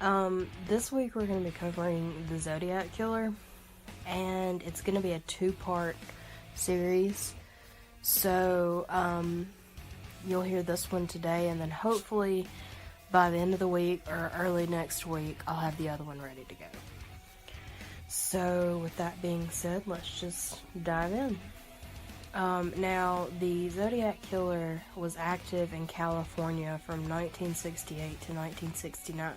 This week we're going to be covering the Zodiac Killer, and it's going to be a two-part series. So, you'll hear this one today, and then hopefully by the end of the week or early next week, I'll have the other one ready to go. So, with that being said, let's just dive in. Now, the Zodiac Killer was active in California from 1968 to 1969.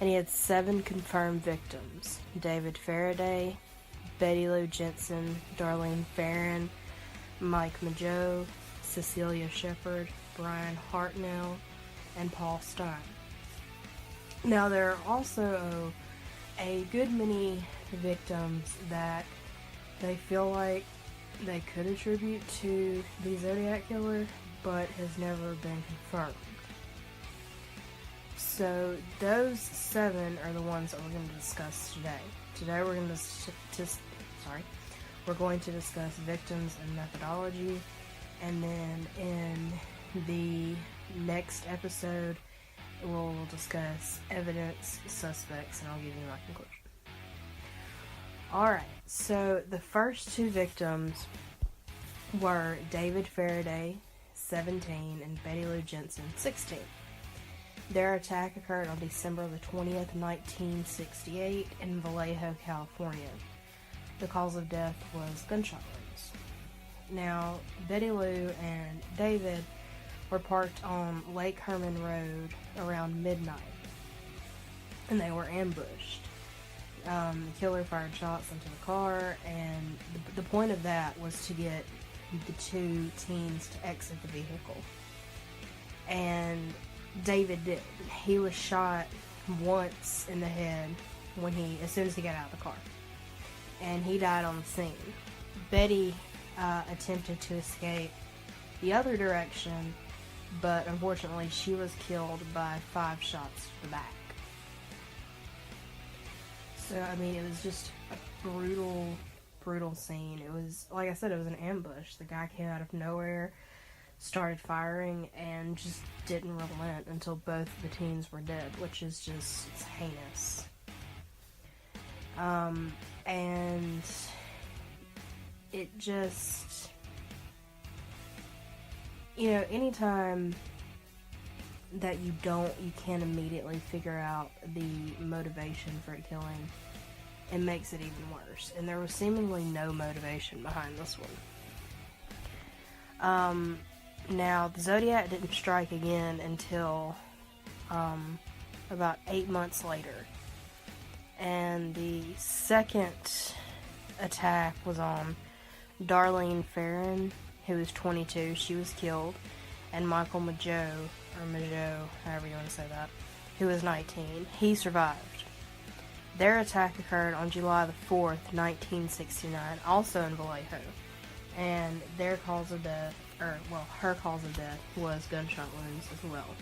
And he had 7 confirmed victims: David Faraday, Betty Lou Jensen, Darlene Ferrin, Mike Mageau, Cecilia Shepard, Brian Hartnell, and Paul Stein. Now, there are also a good many victims that they feel like they could attribute to the Zodiac Killer, but has never been confirmed. So those 7 are the ones that we're going to discuss today. Today we're going to discuss victims and methodology, and then in the next episode we'll discuss evidence, suspects, and I'll give you my conclusion. Alright, so the first 2 victims were David Faraday, 17, and Betty Lou Jensen, 16. Their attack occurred on December the 20th, 1968 in Vallejo, California. The cause of death was gunshot wounds. Now, Betty Lou and David were parked on Lake Herman Road around midnight, and they were ambushed. The killer fired shots into the car, and the point of that was to get the 2 teens to exit the vehicle. And David did. He was shot once in the head as soon as he got out of the car, and he died on the scene. Betty attempted to escape the other direction, but unfortunately she was killed by 5 shots to the back. So, I mean, it was just a brutal scene. It was, like I said, it was an ambush. The guy came out of nowhere, started firing, and just didn't relent until both the teens were dead, which is just, it's heinous. And it just, anytime that you can't immediately figure out the motivation for a killing, it makes it even worse. And there was seemingly no motivation behind this one. Now, the Zodiac didn't strike again until about 8 months later. And the second attack was on Darlene Ferrin, who was 22. She was killed. And Michael Mageau, however you want to say that, who was 19. He survived. Their attack occurred on July the 4th, 1969, also in Vallejo. And her cause of death was gunshot wounds as well.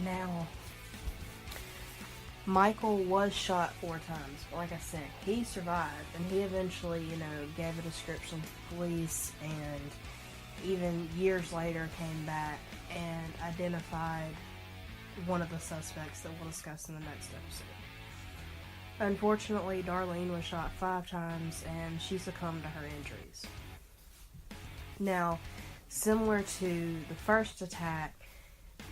Now, Michael was shot 4 times. Like I said, he survived, and he eventually, gave a description to the police, and even years later came back and identified one of the suspects that we'll discuss in the next episode. Unfortunately, Darlene was shot 5 times, and she succumbed to her injuries. Now, similar to the first attack,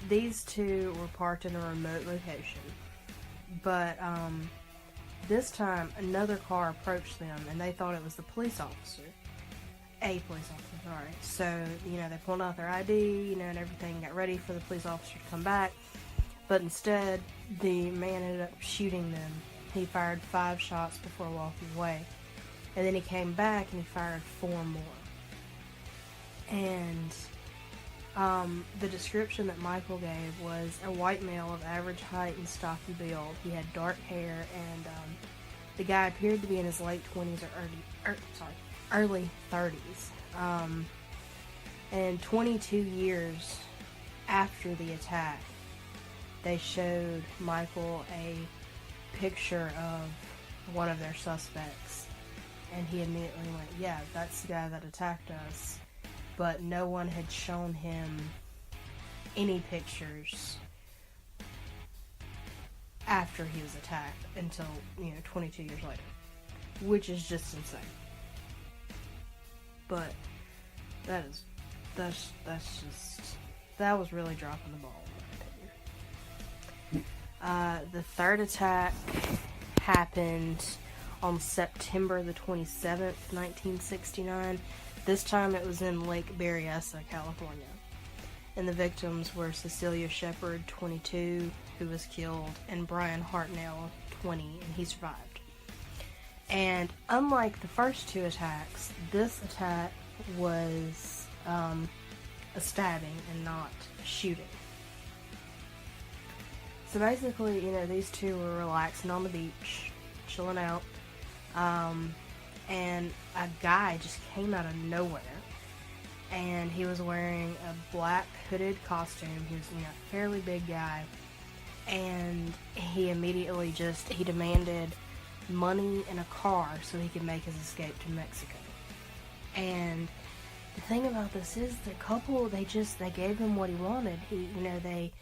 these 2 were parked in a remote location. But this time, another car approached them, and they thought it was the police officer. A police officer, sorry. So, they pulled out their ID, and everything, got ready for the police officer to come back. But instead, the man ended up shooting them. He fired 5 shots before walking away. And then he came back and he fired 4 more. And the description that Michael gave was a white male of average height and stocky build. He had dark hair, and the guy appeared to be in his late 20s or early 30s. And 22 years after the attack, they showed Michael a picture of one of their suspects, and he immediately went, yeah, that's the guy that attacked us. But no one had shown him any pictures after he was attacked until, 22 years later. Which is just insane. But that's just, that was really dropping the ball, in my opinion. The third attack happened on September the 27th, 1969. This time it was in Lake Berryessa, California. And the victims were Cecilia Shepard, 22, who was killed, and Brian Hartnell, 20, and he survived. And unlike the first two attacks, this attack was a stabbing and not shooting. So basically, these two were relaxing on the beach, chilling out, and a guy just came out of nowhere, and he was wearing a black hooded costume. He was, a fairly big guy, and he immediately he demanded money and a car so he could make his escape to Mexico. And the thing about this is, the couple, they gave him what he wanted. They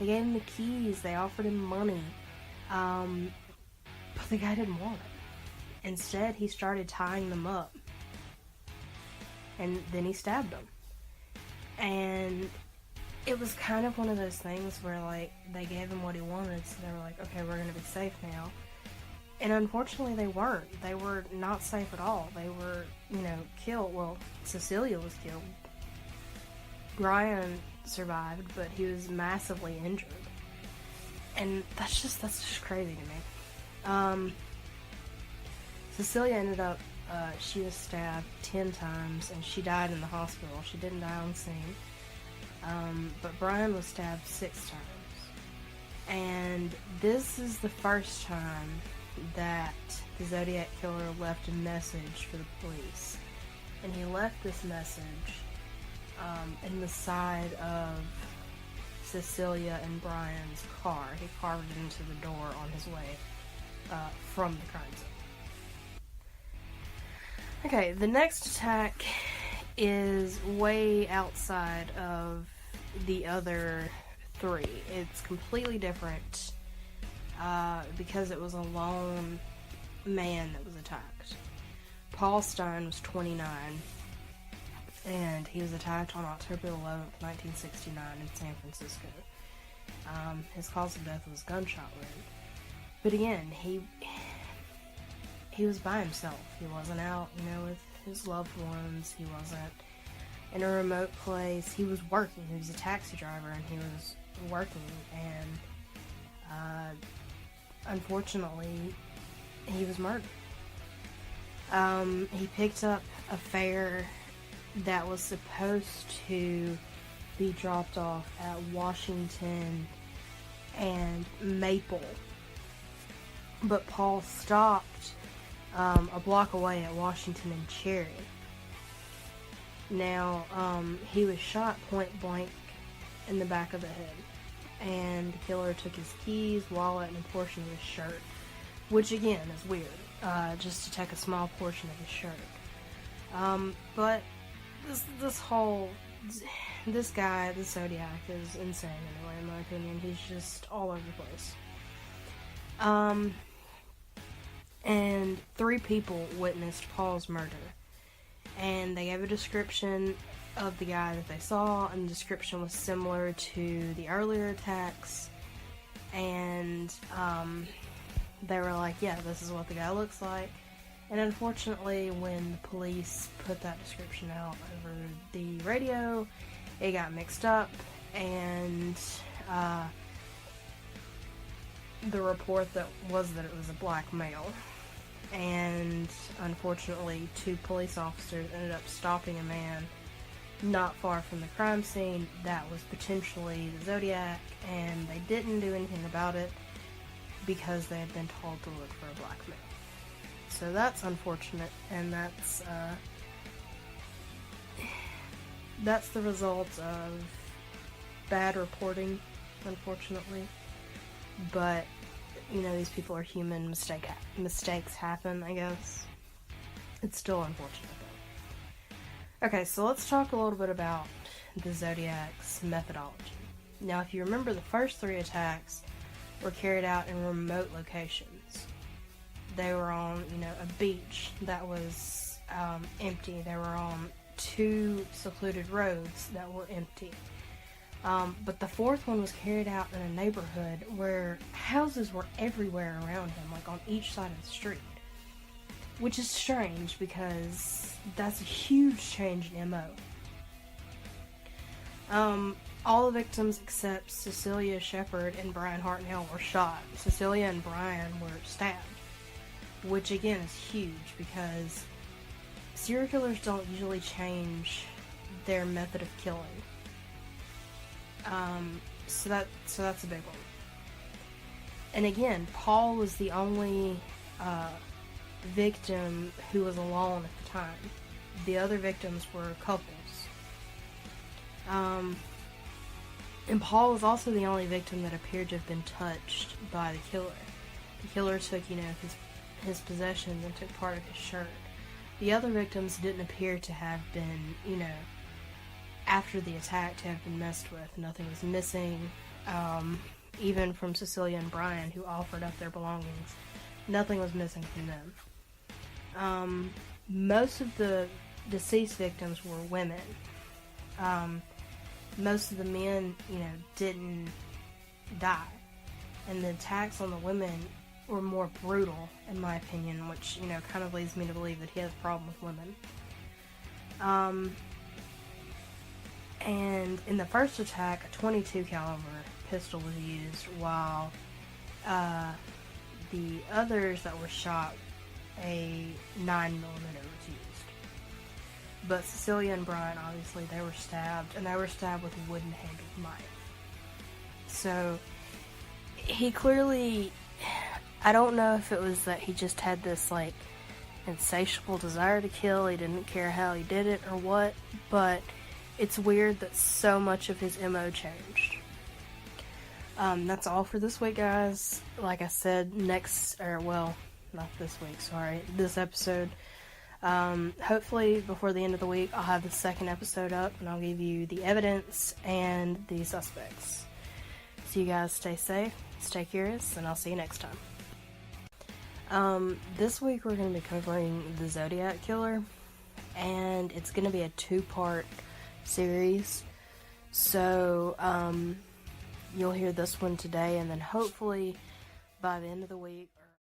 gave him the keys, they offered him money, but the guy didn't want it. Instead, he started tying them up, and then he stabbed them. And it was kind of one of those things where, they gave him what he wanted, so they were like, okay, we're gonna be safe now. And unfortunately, they weren't. They were not safe at all. They were, killed. Well, Cecilia was killed. Brian survived, but he was massively injured. And that's just crazy to me. Cecilia ended up, she was stabbed 10 times, and she died in the hospital. She didn't die on scene. But Brian was stabbed 6 times. And this is the first time that the Zodiac Killer left a message for the police. And he left this message in the side of Cecilia and Brian's car. He carved it into the door on his way from the crime scene. Okay, the next attack is way outside of the other 3. It's completely different because it was a lone man that was attacked. Paul Stein was 29, and he was attacked on October 11th, 1969 in San Francisco. His cause of death was gunshot wound. But again, he was by himself. He wasn't out, with his loved ones. He wasn't in a remote place. He was working. He was a taxi driver, and he was working. And unfortunately, he was murdered. He picked up a fare that was supposed to be dropped off at Washington and Maple, but Paul stopped a block away at Washington and Cherry. Now, he was shot point blank in the back of the head, and the killer took his keys, wallet, and a portion of his shirt, which again is weird, just to take a small portion of his shirt. But this guy, the Zodiac, is insane anyway, in my opinion. He's just all over the place. And 3 people witnessed Paul's murder, and they gave a description of the guy that they saw, and the description was similar to the earlier attacks, and they were like, yeah, this is what the guy looks like. And unfortunately, when the police put that description out over the radio, it got mixed up, and the report that it was a black male. And unfortunately, 2 police officers ended up stopping a man not far from the crime scene that was potentially the Zodiac, and they didn't do anything about it because they had been told to look for a black male. So that's unfortunate, and that's the result of bad reporting, unfortunately. But these people are human. Mistakes happen, I guess. It's still unfortunate, though. Okay, so let's talk a little bit about the Zodiac's methodology. Now, if you remember the first 3 attacks, were carried out in remote locations. They were on, a beach that was empty. They were on 2 secluded roads that were empty. But the 4th one was carried out in a neighborhood where houses were everywhere around him, like on each side of the street. Which is strange because that's a huge change in MO. All the victims except Cecilia Shepard and Brian Hartnell were shot. Cecilia and Brian were stabbed. Which again is huge because serial killers don't usually change their method of killing. So that's a big one. And again, Paul was the only victim who was alone at the time. The other victims were couples. And Paul was also the only victim that appeared to have been touched by the killer. The killer took, his possessions and took part of his shirt. The other victims didn't appear to have been, after the attack, to have been messed with. Nothing was missing. Even from Cecilia and Brian, who offered up their belongings, nothing was missing from them. Most of the deceased victims were women. Most of the men, didn't die. And the attacks on the women were more brutal, in my opinion, which, kind of leads me to believe that he has a problem with women. And in the first attack, a .22 caliber pistol was used, while the others that were shot, a 9mm was used. But Cecilia and Brian, obviously, they were stabbed, and they were stabbed with a wooden-handled knife. So, he clearly, I don't know if it was that he just had this, insatiable desire to kill, he didn't care how he did it or what, but it's weird that so much of his MO changed. That's all for this week, guys. Like I said, not this week, sorry, this episode. Hopefully before the end of the week, I'll have the 2nd episode up, and I'll give you the evidence and the suspects. So you guys stay safe, stay curious, and I'll see you next time. This week we're going to be covering the Zodiac Killer, and it's going to be a 2-part series. So, you'll hear this one today, and then hopefully by the end of the week